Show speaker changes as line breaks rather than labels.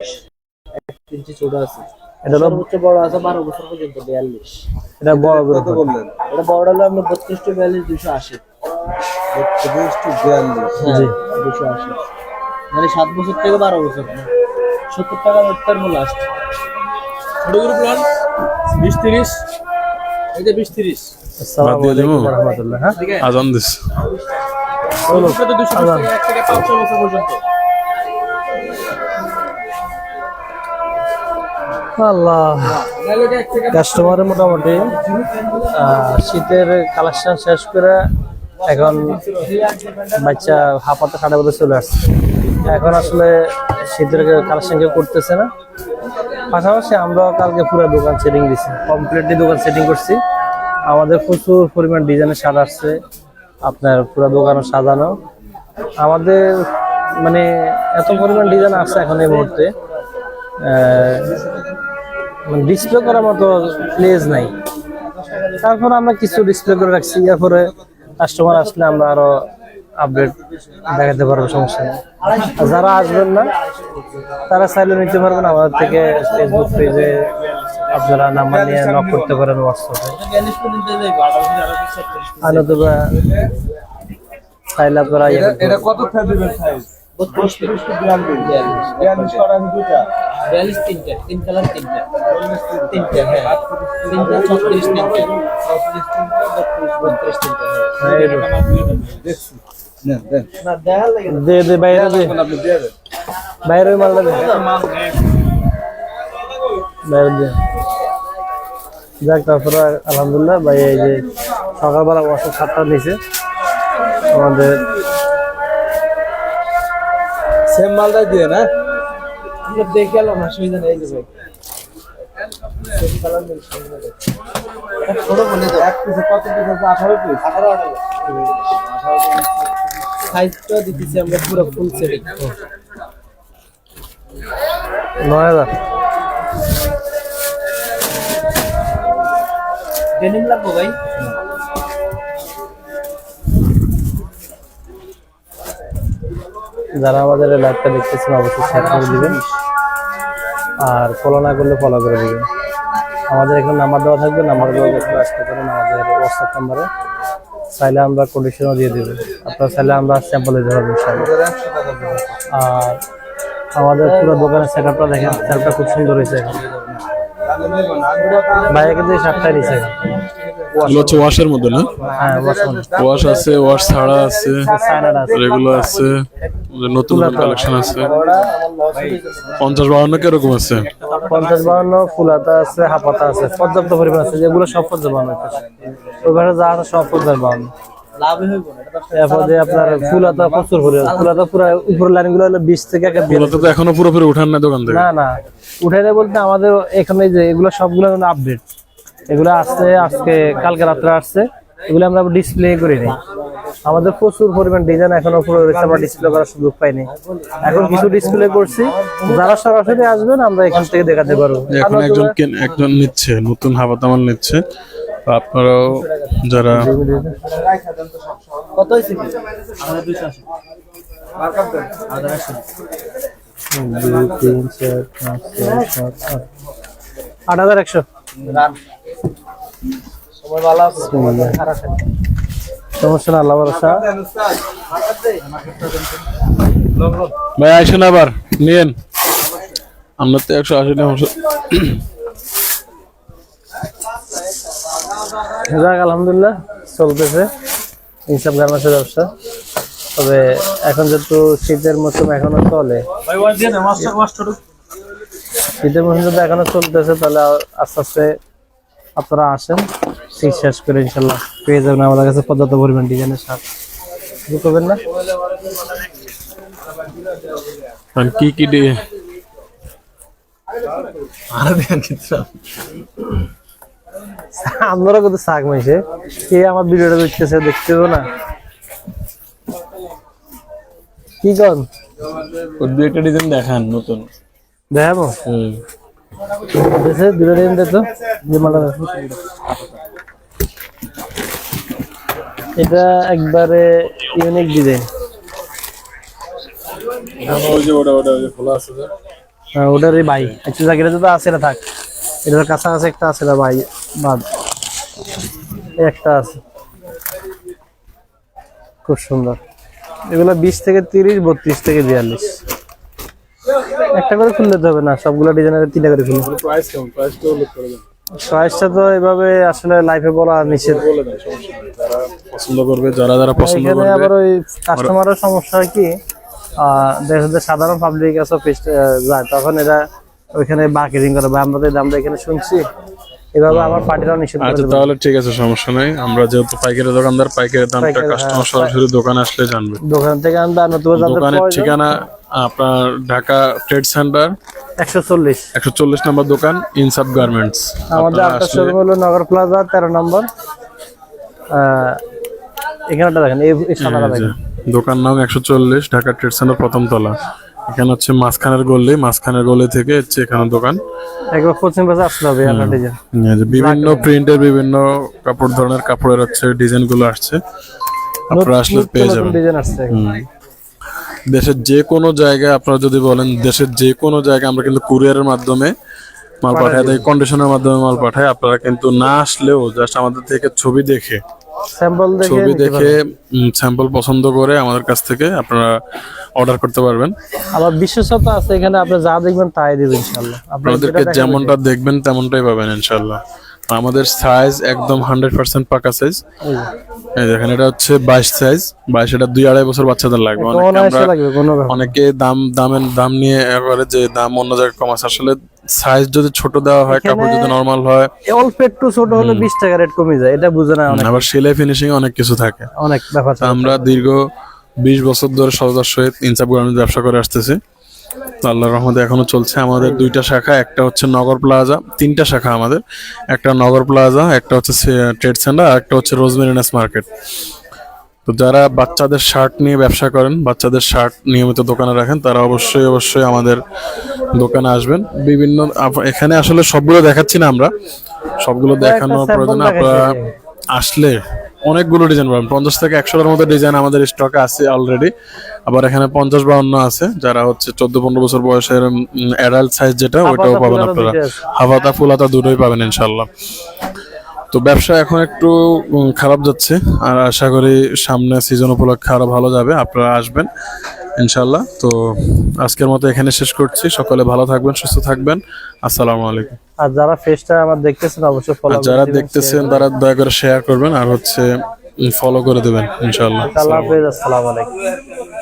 ইঞ্চি ছোট আছে।
এটা হলো
সর্বোচ্চ বড় আছে 12 বছর পর্যন্ত 42।
এটা বড়
কত বললেন?
এটা বড় হলো আপনার 32 টু 42 280।
32 টু 42।
হ্যাঁ
জি
280 মানে 7 বছর থেকে 12 বছর, 70 টাকা বেচতার মূল্য আসছে।
ছোটগুলো প্লান 20-30, এই যে 20-30
আসসালামু আলাইকুম ওয়া রাহমাতুল্লাহ। হ্যাঁ
আজান দিস।
চলো
ছোট 220 টাকা 1 থেকে 500 বছর পর্যন্ত।
আল্লাহ
নাহলে এটা 1 থেকে
কাস্টমারের মোটামুটি শীতের কালেকশন শেষ করে এখন বাচ্চা হাফাতে কাটা বলে চলে আসছে। এখন আসলে শীতের কালেকশন কেউ করতেছে না। পাশাপাশি আমরাও কালকে পুরো দোকান সেটিং দিচ্ছি, কমপ্লিটলি দোকান সেটিং করছি। আমাদের প্রচুর পরিমাণ ডিজাইনের শাড়ি আসছে, আপনার পুরো দোকানও সাজানো। আমাদের মানে এত পরিমাণ ডিজাইন আসছে এখন এই মুহূর্তে ডিসপ্লে করার মতো প্লেস নাই। তারপর আমরা কিছু ডিসপ্লে করে রাখছি, এরপরে কাস্টমার আসলে আমরা আরো আপডেট দেখাতে পারবো, সমস্যা নেই। আর যারা আসবেন না তারা চাইলে নিতে পারবেন আমাদের থেকে, ফেসবুক পেজে আপনারা নাম্বার নিয়ে নক করতে পারেন, হোয়াটসঅ্যাপে।
42 পর্যন্ত যাইবো 28
আর নতুবা চাইলে আপনারা
এটা কত থেকে দিবেন সাইজ?
32 টু
42 42 করা আছে দুইটা।
42 তিনটা, তিন কালার তিনটা, তিনটা হ্যাঁ, তিনটা 36 তিনটা, 36 তিনটা, 32 তিনটা হ্যাঁ।
দেখছি নেন দেন।
না দেখার লাগে না।
দে দে বাইরে দে,
আপনি দিয়ে দেন।
বাইরে ওই মালটা দে, বাইরে দে। যাক, তারপরে আলহামদুলিল্লাহ ভাই এই যে সকালবেলা ওয়াশার 7টা নিচে আমাদের
সেম মালটাই দিয়ে না?
আমরা দেখে এলাম না, সুবিধা নেই যে ভাই। এটা ছোট বলে দাও।
এক পিস কত পিস আছে? 18 পিস।
18 সাইজটা দিতেছি আমরা পুরো ফুল সেটিং।
9000।
ডেনিম লাগবে ভাই?
যারা আমাদের লাইভটা দেখতেছেন অবশ্যই শেয়ার করে দিবেন, আর ফলো না করলে ফলো করে দিবেন। আমাদের এখানে নাম্বার দেওয়া থাকবে, নাম্বার দেওয়া আসতে পারেন আমাদের হোয়াটসঅ্যাপ নাম্বারে। চাইলে আমরা কন্ডিশনও দিয়ে দেবো, আপনারা চাইলে আমরা স্যাম্পল দিতে পারবো ইনশাআল্লাহ।
100 টাকা দিবেন।
আর আমাদের পুরো দোকানের সেটআপটা দেখেন, সেটআপটা খুব সুন্দর হয়েছে। এখন
তাহলে নেবেন না?
ভাইয়া কিন্তু এই শার্টটাই নিচ্ছে।
এগুলো হচ্ছে ওয়াশের মধ্যে না?
হ্যাঁ ওয়াশমান
ওয়াশ আছে, ওয়াশ ছাড়া আছে,
সাইনার আছে,
রেগুলার আছে, নতুন কালেকশন আছে। 50-52 কিরকম আছে?
50-52 ফুলাতা আছে, হাফাতা আছে, পর্যাপ্ত পরিমাণ আছে। যেগুলো সব 50-52 ওই ভাষা যা আছে সব 50-52।
লাভই হইব না এটা।
এরপর যে আপনার ফুলাতা প্রচুর পরিমাণ, ফুলাতা পুরো উপরের লাইনগুলো হলো 20 থেকে 1
এগুলো তো এখনো পুরোপুরি উঠান না দোকান থেকে?
না না, উঠাই দেয় বলতে আমাদের এখানে যে এগুলো সবগুলো আপডেট, এগুলো আসছে আজকে, কালকে রাত্রে আসছে। এগুলো আমরা ডিসপ্লে করি নাই। আমাদের প্রচুর পরিমাণ ডিজাইন এখনো পুরো আমরা ডিসপ্লে করার সুযোগ পাইনি। এখন কিছু ডিসপ্লে করছি, যারা সরাসরি আসবেন আমরা এখান থেকে দেখাতে পারবো।
এখন একজন নিচ্ছে, নতুন হাবাতামাল নিচ্ছে। তো আপনারাও যারা
কত হইছে কি? আমাদের 280।
মার্কার দেন।
1800।
2, 3, 4, 5, 6, 7, 8, 8100।
রান। সময় ভালো আছে, খারাপ আছে।
সমস্যা না, আল্লাহ ভরসা।
দেন উস্তাদ। মার্কার দে।
ভাই আইসেন আবার নিয়েন। আমরা তো 180 টাকা।
যাক আলহামদুলিল্লাহ চলতেছে ইনসাফ গার্মেন্টসের ব্যবসা। তবে এখন যেহেতু শীতের মৌসুম এখনো চলে, শীতের মৌসুম যদি এখনো চলতেছে, তাহলে আস্তে আস্তে আপনারা আসেন, শীত শেষ করে ইনশাল্লাহ পেয়ে যাবেন আমাদের কাছে পর্যাপ্ত পরিমাণ ডিজাইনের শার্ট। কিছু করবেন না?
কি কি দিয়ে
আপনারা কত শাক মাইছে, কে আমার ভিডিওটা দেখতেছে, দেখতে হবে না কি কন?
একটা ডিজাইন দেখান নতুন।
দেখাবো দেশে দুটো ডিজাইন দেখো, যে মালা এটা একবারে ইউনিক ডিজাইন।
ওই যে ওটা খোলা আছে।
ওটারই ভাই একটু জায়গাটা তো আছে না, থাক এটার কাছাকাছি একটা আছে না ভাই, বাদ এই একটা আছে, খুব সুন্দর। এগুলো 20 থেকে 30, 32 থেকে 42। একটা করে খুললে তো হবে না, সবগুলো ডিজাইনের 3টা করে খুললে।
প্রাইস কেমন? প্রাইসটা উল্লেখ করে দেন।
প্রাইসটা তো এভাবে আসলে লাইফে বলা নিষেধ।
বলে দেন, সমস্যা নেই। যারা পছন্দ করবে, যারা পছন্দ
এখানে
করবে।
আবার ওই কাস্টমারের সমস্যা হয় কি, দেখা যায় সাধারণ পাবলিক কাছে যায়, তখন এরা ওইখানে বার্গেনিং করে, বা আমরা তো এই দামটা এখানে শুনছি, এভাবে আমার পার্টিরাও নিষেধ করে
আচ্ছা
দেবে।
তাহলে ঠিক আছে, সমস্যা নাই। আমরা যেহেতু পাইকারি দোকানদার, পাইকারি দামটা
পাইকারি,
কাস্টমার সরাসরি দোকানে আসলে জানবে।
দোকান থেকে আনতে আর নতুবা যাদের
দোকানের
প্রয়োজন,
ঠিকানা আপনার ঢাকা ট্রেড সেন্টার
140।
140 নম্বর দোকান, ইনসাফ গার্মেন্টস।
আমাদের আরেকটা শোরুম হলো নগর প্লাজা 13 নম্বর। এখানটা দেখেন, এই সাদাটা দেখেন,
দোকান নাম 140, ঢাকা ট্রেড সেন্টার প্রথম তলা। এখানে হচ্ছে মাঝখানের গলি থেকে হচ্ছে এখানে দোকান।
একবার পশ্চিম পাশে আসতে হবে আপনার ডিজাইন।
এই যে বিভিন্ন প্রিন্টের বিভিন্ন ধরনের কাপড়ের হচ্ছে ডিজাইন গুলো আসছে, আপনারা আসলে পেয়ে যাবেন।
ডিজাইন আসছে
দেশের যে কোনো জায়গায় আপনারা যদি বলেন, দেশের যে কোনো জায়গায় আমরা কিন্তু কুরিয়ারের মাধ্যমে মাল পাঠাই দেয়, কন্ডিশনের মাধ্যমে মাল পাঠাই। আপনারা কিন্তু না আসলেও জাস্ট আমাদের থেকে ছবি দেখে স্যাম্পল পছন্দ করে আমাদের কাছ থেকে আপনারা অর্ডার করতে পারবেন।
আবার বিশেষত আছে এখানে, আপনি যা দেখবেন তাই দেবেন ইনশাআল্লাহ।
আপনাদেরকে যেমনটা দেখবেন তেমনটাই পাবেন ইনশাআল্লাহ। আমাদের সাইজ একদম 100% পাকা সাইজ। এই দেখেন, এটা হচ্ছে 22 সাইজ। 22, এটা 2-2.5 বছর বাচ্চাদের লাগবে। অনেকে দাম নিয়ে করে যে দাম অন্য জায়গায় কম আছে, আসলে সাইজ যদি ছোট দেওয়া হয়, কাপড় যদি নরমাল হয়,
অল্প একটু ছোট হলে 20 টাকা রেট কমে যায়, এটা বুঝে না।
আবার সেলাই ফিনিশিং অনেক কিছু থাকে,
অনেক ব্যাপার।
আমরা দীর্ঘ 20 বছর ধরে সততার সহিত ইনসাফ গার্মেন্টস ব্যবসা করে আসতেছি। আল্লাহর রহমতে এখনো চলছে। আমাদের 2টা শাখা, একটা হচ্ছে নগর প্লাজা, 3টা শাখা আমাদের। একটা নগর প্লাজা, একটা হচ্ছে ট্রেড সেন্টার, আর একটা হচ্ছে রোজমেরিনাস মার্কেট। তো যারা বাচ্চাদের শার্ট নিয়ে ব্যবসা করেন, বাচ্চাদের শার্ট নিয়মিত দোকানে রাখেন, তারা অবশ্যই আমাদের দোকানে আসবেন। বিভিন্ন এখানে আসলে সবগুলো দেখাচ্ছি না, আমরা সবগুলো দেখানোর প্রয়োজন। আপনারা আসলে অনেকগুলো ডিজাইন পাবেন, 50 থেকে 100টার মতো ডিজাইন আমাদের স্টকে আছে অলরেডি। আবার এখানে 50-52 আছে, যারা হচ্ছে 14-15 বছর বয়সের অ্যাডাল্ট সাইজ যেটা, ওইটাও পাবেন আপনারা। হাফাতা ফুলাতা দুটোই পাবেন ইনশাল্লাহ। তো ব্যবসা এখন একটু খারাপ যাচ্ছে, আর আশা করি সামনে সিজন উপলক্ষে আরো ভালো যাবে। আপনারা আসবেন ইনশাল্লাহ। তো আজকের মতো এখানে শেষ করছি। সকলে ভালো থাকবেন, সুস্থ থাকবেন। আসসালামু আলাইকুম।
আর যারা ফেসটা আমার দেখতেছেন অবশ্যই ফলো করবেন,
যারা দেখতেছেন তারা দয়া করে শেয়ার করবেন, আর হচ্ছে ফলো করে দেবেন ইনশাল্লাহ।
আল্লাহ হাফেজ, আসসালামু আলাইকুম।